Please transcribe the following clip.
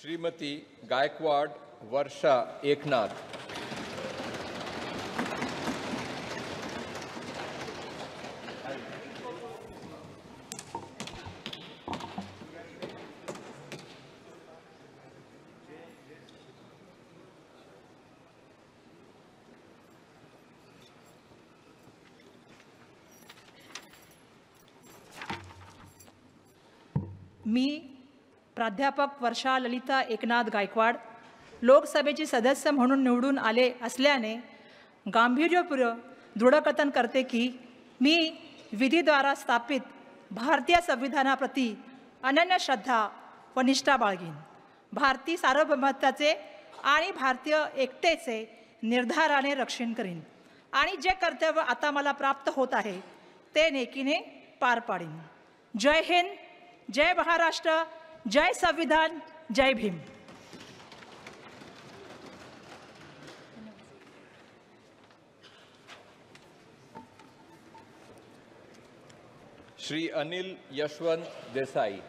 श्रीमती गायकवाड वर्षा एकनाथ। मी प्राध्यापक वर्षा ललिता एकनाथ गायकवाड लोकसभेचे सदस्य म्हणून निवडून आले असल्याने गांभीर्यपूर्वक दृढकथन करते की मी विधीद्वारा स्थापित भारतीय संविधानाप्रती अनन्य श्रद्धा व निष्ठा बाळगीन। भारतीय सार्वभौमत्वाचे आणि भारतीय एकतेचे निर्धाराने रक्षण करीन आणि जे कर्तव्य आता मला प्राप्त होत आहे ते नेकीने पार पाडीन। जय हिंद, जय महाराष्ट्र, जय संविधान, जय भीम। श्री अनिल यशवंत देसाई।